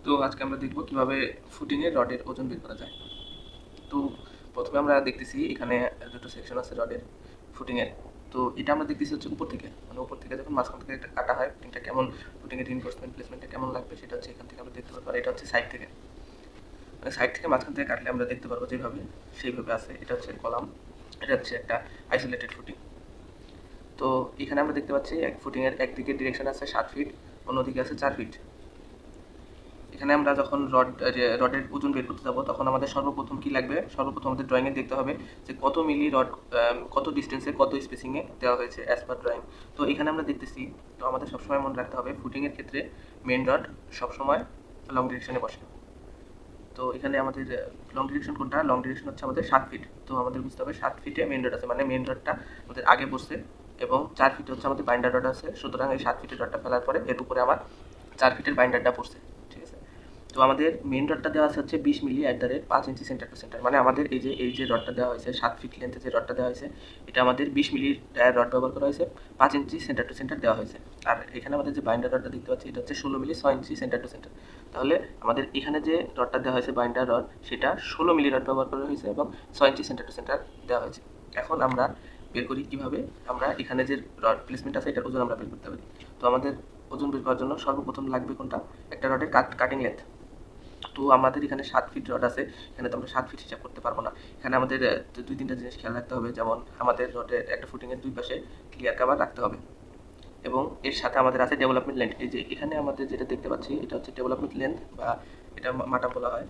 তো আজকে আমরা দেখব কিভাবে ফুটিংয়ে রডের ওজন বের করা যায়। তো প্রথমে আমরা দেখতেছি এখানে দুটো সেকশন আছে রডের ফুটিংয়ের। তো এটা আমরা দেখতেছি হচ্ছে উপর থেকে, মানে উপর থেকে যখন মাঝখান থেকে এটা কাটা হয় ফুটিংটা কেমন, ফুটিংয়ের রিইনফোর্সমেন্ট প্লেসমেন্টটা কেমন লাগবে সেটা হচ্ছে এখান থেকে আমরা দেখতে পারবো। আর এটা হচ্ছে সাইড থেকে, মানে সাইড থেকে মাঝখান থেকে কাটলে আমরা দেখতে পারবো যেভাবে সেইভাবে আছে। এটা হচ্ছে কলাম, এটা হচ্ছে একটা আইসোলেটেড ফুটিং। তো এখানে আমরা দেখতে পাচ্ছি এক ফুটিংয়ের একদিকে ডিরেকশন আছে 7 ফিট, অন্যদিকে আছে 4 ফিট। এখানে আমরা যখন রডের ওজন বের করতে যাবো তখন আমাদের সর্বপ্রথম কি লাগবে, সর্বপ্রথম আমাদের ড্রয়িংয়ে দেখতে হবে যে কত মিলি রড কত ডিস্টেন্সে কত স্পেসিংয়ে দেওয়া হয়েছে অ্যাজ পার ড্রয়িং। তো এখানে আমরা দেখতেছি, তো আমাদের সবসময় মনে রাখতে হবে ফুটিংয়ের ক্ষেত্রে মেন রড সবসময় লং ডিরেকশনে বসে। তো এখানে আমাদের লং ডিরেকশন কোনটা, লং ডিরেকশন হচ্ছে আমাদের 7 ফিট। তো আমাদের বুঝতে হবে 7 ফিটে মেন রড আছে, মানে মেন রডটা আমাদের আগে বসছে এবং 4 ফিটে হচ্ছে আমাদের বাইন্ডার রড আছে। সুতরাং এই 7 ফিটের রডটা ফেলার পরে এর উপরে আবার 4 ফিটের বাইন্ডারটা পড়ছে। ঠিক আছে, তো আমাদের মেন রডটা দেওয়া আছে হচ্ছে 20 মিলি @5 ইঞ্চি সেন্টার টু সেন্টার, মানে আমাদের এই যে রডটা দেওয়া হয়েছে 7 ফিট লেন্থে যে রডটা দেওয়া হয়েছে এটা আমাদের 20 মিলি রড ব্যবহার করা হয়েছে, 5 ইঞ্চি সেন্টার টু সেন্টার দেওয়া হয়েছে। আর এখানে আমাদের যে বাইন্ডার রডটা দেখতে পাচ্ছি এটা হচ্ছে 16 মিলি 6 ইঞ্চি সেন্টার টু সেন্টার। তাহলে আমাদের এখানে যে রডটা দেওয়া হয়েছে বাইন্ডার রড সেটা 16 মিলি রড ব্যবহার করা হয়েছে এবং 6 ইঞ্চি সেন্টার টু সেন্টার দেওয়া হয়েছে। এখন আমরা বের করি কিভাবে, আমরা এখানে যে রড প্লেসমেন্ট আছে এটার ওজন আমরা বের করতে পারি। তো আমাদের ওজন বের করার জন্য সর্বপ্রথম লাগবে কোনটা, একটা রডের কাটিং লেন্থ। তো আমাদের এখানে 7 ফিট রড আছে, এখানে তো আমরা 7 ফিট হিসাব করতে পারবো না। এখানে আমাদের 2-3টা জিনিস খেয়াল রাখতে হবে, যেমন আমাদের রডের একটা ফুটিংয়ের দুই পাশে ক্লিয়ার কাভার রাখতে হবে এবং এর সাথে আমাদের আছে ডেভেলপমেন্ট লেন্থ। এই যে এখানে আমাদের যেটা দেখতে পাচ্ছি এটা হচ্ছে ডেভেলপমেন্ট লেন্থ বা এটা মাটা বলা হয়।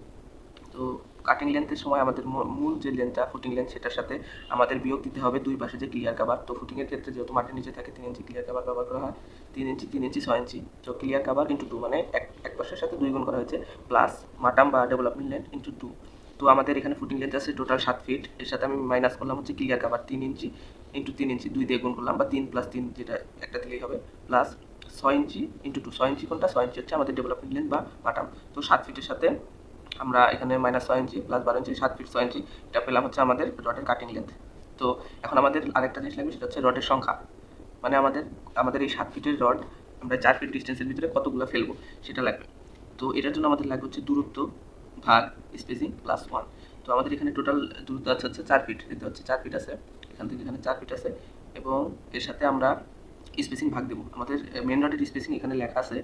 তো কাটিং লেন্থের সময় আমাদের মূল যে লেন্থটা ফুটিং লেন্থ সেটার সাথে আমাদের বিয়োগ দিতে হবে দুই পাশে যে ক্লিয়ার কাভার। তো ফুটিংয়ের ক্ষেত্রে যেহেতু মাটির নিচে থাকে 3 ইঞ্চি ক্লিয়ার কাভার ব্যবহার করা হয়, 3 ইঞ্চি 6 ইঞ্চি। তো ক্লিয়ার কাভার ইন্টু 2, মানে এক পাশের সাথে 2 গুণ করা হয়েছে, প্লাস মাটাম বা ডেভেলপমেন্ট লেন্থ ইন্টু 2। তো আমাদের এখানে ফুটিং লেন্থ আছে টোটাল 7 ফিট, এর সাথে আমি মাইনাস করলাম হচ্ছে ক্লিয়ার কাভার 3 ইঞ্চি ইন্টু 3 ইঞ্চি, 2 দিয়ে গুণ করলাম, বা 3 + 3 যেটা একটা দিলেই হবে, প্লাস 6 ইঞ্চি ইন্টু 2। 6 ইঞ্চি কোনটা, 6 ইঞ্চি হচ্ছে আমাদের ডেভেলপমেন্ট লেন্থ বা মাটাম। তো 7 ফিটের সাথে আমরা এখানে -6 ইঞ্চি প্লাস 12 ইঞ্চি 7 ফিট 6 ইঞ্চি, এটা পেলাম হচ্ছে আমাদের রডের কাটিং লেন্থ। তো এখন আমাদের আরেকটা জিনিস লাগবে, সেটা হচ্ছে রডের সংখ্যা, মানে আমাদের এই 7 ফিটের রড আমরা 4 ফিট ডিস্টেন্সের ভিতরে কতগুলো ফেলবো সেটা লাগবে। তো এটার জন্য আমাদের লাগবে হচ্ছে দূরত্ব ভাগ স্পেসিং প্লাস 1। তো আমাদের এখানে টোটাল দূরত্ব আছে হচ্ছে 4 ফিট, দেখতে হচ্ছে 4 ফিট আছে, এখান থেকে এখানে 4 ফিট আছে এবং এর সাথে আমরা স্পেসিং ভাগ দেবো। আমাদের মেন রডের স্পেসিং এখানে লেখা আছে,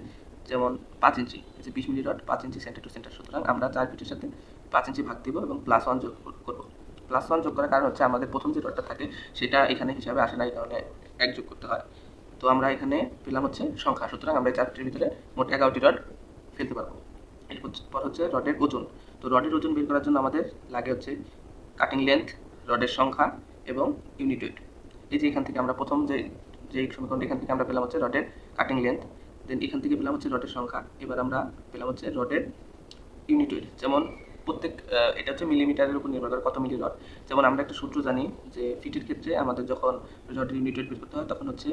যেমন 5 ইঞ্চি, এই যে 20 মিলি রড 5 ইঞ্চি সেন্টার টু সেন্টার। সুতরাং আমরা 4 ফিটের সাথে 5 ইঞ্চি ভাগ দিব এবং +1 যোগ করবো। +1 যোগ করার কারণ হচ্ছে আমাদের প্রথম যে রডটা থাকে সেটা এখানে হিসাবে আসে না, এই কারণে 1 যোগ করতে হয়। তো আমরা এখানে পেলাম হচ্ছে সংখ্যা, সুতরাং আমরা এই 4 ফিটের ভিতরে মোট 11টি রড ফেলতে পারবো। এরপর হচ্ছে রডের ওজন। তো রডের ওজন বের করার জন্য আমাদের লাগে হচ্ছে কাটিং লেন্থ, রডের সংখ্যা এবং ইউনিট ওয়েট। এই যে এখান থেকে আমরা প্রথম যে সমীকরণ, এখান থেকে আমরা পেলাম হচ্ছে রডের কাটিং লেন্থ, দেন এখান থেকে পেলাম হচ্ছে রডের সংখ্যা, এবার আমরা পেলাম হচ্ছে রডের ইউনিট ওয়েট। যেমন প্রত্যেক এটা হচ্ছে মিলিমিটারের উপর নির্ভর করে কত মিলি রড। যেমন আমরা একটা সূত্র জানি যে ফিটের ক্ষেত্রে আমাদের যখন রডের ইউনিট ওয়েট বের করতে হয় তখন হচ্ছে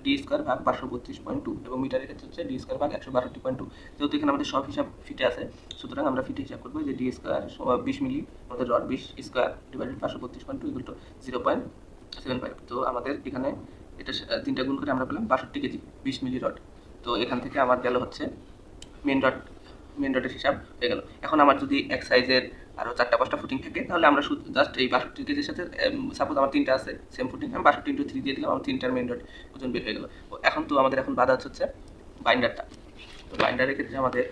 d² / 532.2 এবং মিটারের ক্ষেত্রে হচ্ছে d²/162.2। যেহেতু এখানে আমাদের সব হিসাব ফিটে আছে, সুতরাং আমরা ফিটে হিসাব করবো যে d² 20 মিলি, আমাদের rod 20 square divided 532.2 equal to 0.75। তো আমাদের এখানে এটা 3টা গুণ করে আমরা পেলাম 62 কেজি 20 মিলি রড। তো এখান থেকে আমার গেল হচ্ছে মেন রড, মেন রডের হিসাব হয়ে গেল। এখন আমার যদি এক সাইজের আরও 4টা 5টা ফুটিং থাকে তাহলে আমরা শুধু জাস্ট এই 62 কেজির সাথে, সাপোজ আমার 3টা আছে সেম ফুটিং, আমি 62 ইন্টু 3 দিয়ে দিলাম, আমার 3টার মেন রড ওজন বের হয়ে গেল। এখন তো আমাদের এখন বাধা হচ্ছে বাইন্ডারটা। তো বাইন্ডারের ক্ষেত্রে আমাদের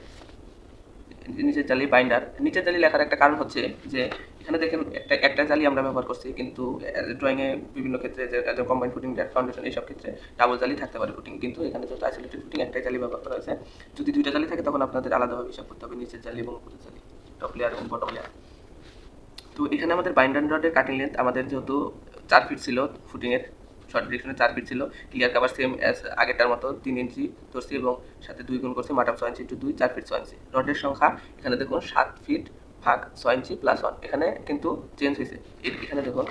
নিচের জালি বাইন্ডার, নিচের জালি লেখার একটা কারণ হচ্ছে যে এখানে দেখেন একটা জালি আমরা ব্যবহার করছি, কিন্তু ড্রয়িংয়ে বিভিন্ন ক্ষেত্রে যে কম্বাইন ফুটিং, ফাউন্ডেশন, এইসব ক্ষেত্রে ডাবল জালি থাকতে পারে ফুটিং, কিন্তু এখানে যেহেতু আইসোলেটেড ফুটিং একটাই জালি ব্যবহার করা হয়েছে। যদি 2টা জালি থাকে তখন আপনাদের আলাদাভাবে হিসাব করতে হবে নিচের জালি এবং উপরের জালি, টপ লেয়ার এবং বটম লেয়ার। তো এখানে আমাদের বাইন্ডার রডের কাটিং লেন্থ আমাদের যেহেতু 4 ফিট ছিল, ফুটিংয়ের শর্ট ডিরেকশনে 4 ফিট ছিল, ক্লিয়ার কাভার সেম অ্যাজ আগেরটার মতো 3 ইঞ্চি ধরছি এবং সাথে 2 গুণ করছি, মাটাম 6 ইঞ্চি ইন্টু 2, 4 ফিট 6 ইঞ্চি। রডের সংখ্যা এখানে দেখুন 7 ফিট ভাগ 6 ইঞ্চি প্লাস 1, এখানে কিন্তু চেঞ্জ হয়েছে। এখানে দেখুন,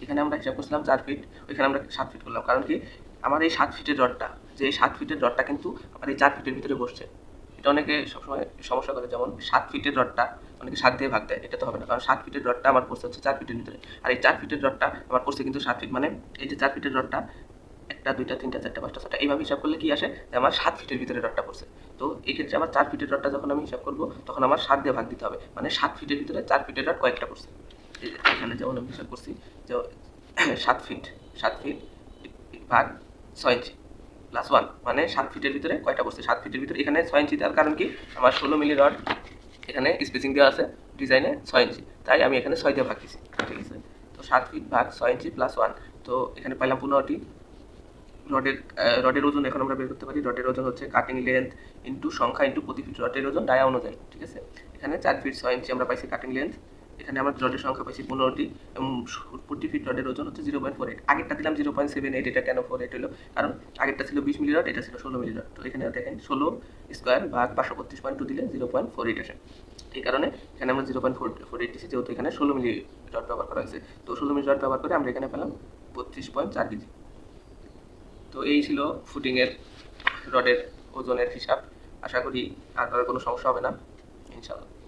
এখানে আমরা হিসাব করছিলাম 4 ফিট, ওইখানে আমরা 7 ফিট করলাম, কারণ কি আমার এই 7 ফিটের রডটা, যে এই 7 ফিটের রডটা কিন্তু আমার এই 4 ফিটের ভিতরে বসছে। এটা অনেকে সবসময় সমস্যা করে, যেমন 7 ফিটের রডটা অনেকে 7 দিয়ে ভাগ দেয়, এটা তো হবে না, কারণ 7 ফিটের রডটা আমার পড়ছে হচ্ছে 4 ফিটের ভিতরে, আর এই 4 ফিটের রডটা আমার পড়ছে কিন্তু 7 ফিট, মানে এই যে 4 ফিটের রডটা 1টা 2টা 3টা 4টা 5টা 6টা এইভাবে হিসাব করলে কি আসে যে আমার 7 ফিটের ভিতরে রডটা পড়ছে। তো এক্ষেত্রে আমার 4 ফিটের রডটা যখন আমি হিসাব করবো তখন আমার 7 দিয়ে ভাগ দিতে হবে, মানে 7 ফিটের ভিতরে 4 ফিটের রড কয়েকটা পড়ছে। এখানে যেমন আমি হিসাব করছি যে 7 ফিট ভাগ 6 ইঞ্চি প্লাস 1, মানে 7 ফিটের ভিতরে কয়টা পড়ছে, 7 ফিটের ভিতরে এখানে 6 ইঞ্চি দেওয়ার কারণ কি, আমার 16 মিলি রড এখানে স্পেসিং দেওয়া আছে ডিজাইনে 6 ইঞ্চি, তাই আমি এখানে 6 দিয়ে ভাগ দিছি, ঠিক আছে। তো 7 ফিট ভাগ 6 ইঞ্চি প্লাস 1, তো এখানে পাইলাম 15টি। রডের ওজন এখন আমরা বের করতে পারি। রডের ওজন হচ্ছে কাটিং লেন্থ ইন্টু সংখ্যা ইন্টু প্রতি ফিট রডের ওজন ডায়া অনুযায়ী, ঠিক আছে। এখানে 4 ফিট 6 ইঞ্চি আমরা পাইছি কাটিং লেন্থ, এখানে আমরা রডের সংখ্যা পাইছি 15টি এবং প্রতি ফিট রডের ওজন হচ্ছে 0.48। আগেরটা দিলাম 0.78, এটা কেন 48 হলো, কারণ আগেরটা ছিল 20 মিলি রড, এটা ছিল 16 মিলি রড। তো এখানে দেখেন 16 স্কোয়ার ভাগ 532.2 দিলে 0.48 আসে, এই কারণে এখানে আমরা 0.48 দিচ্ছি, যেহেতু এখানে 16 মিলি রড ব্যবহার করা হয়েছে। তো 16 মিলি রড ব্যবহার করে আমরা এখানে পেলাম 32.4 কেজি। তো এই ছিল ফুটিংয়ের রডের ওজনের হিসাব। আশা করি আর কারোর কোনো সমস্যা হবে না, ইনশাআল্লাহ।